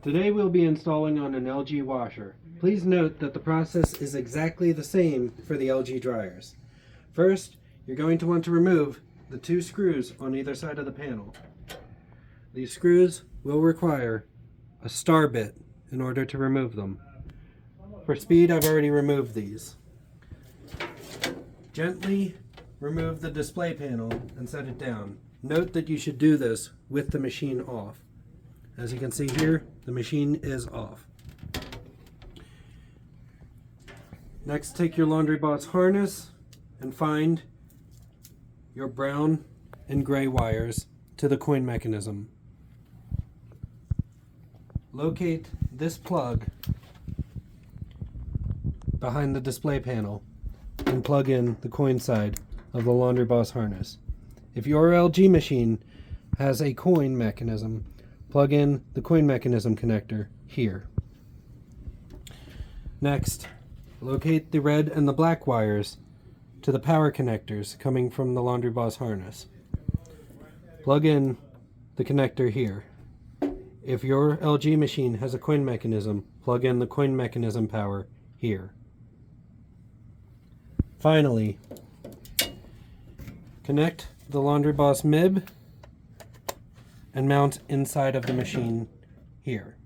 Today we'll be installing on an LG washer. Please note that the process is exactly the same for the LG dryers. First, you're going to want to remove the two screws on either side of the panel. These screws will require a star bit in order to remove them. For speed, I've already removed these. Gently remove the display panel and set it down. Note that you should do this with the machine off. As you can see here, the machine is off. Next, take your Laundry Boss harness and find your brown and gray wires to the coin mechanism. Locate this plug behind the display panel and plug in the coin side of the Laundry Boss harness. If your LG machine has a coin mechanism, plug in the coin mechanism connector here. Next, locate the red and the black wires to the power connectors coming from the Laundry Boss harness. Plug in the connector here. If your LG machine has a coin mechanism, plug in the coin mechanism power here. Finally, connect the Laundry Boss MIB and mount inside of the machine here.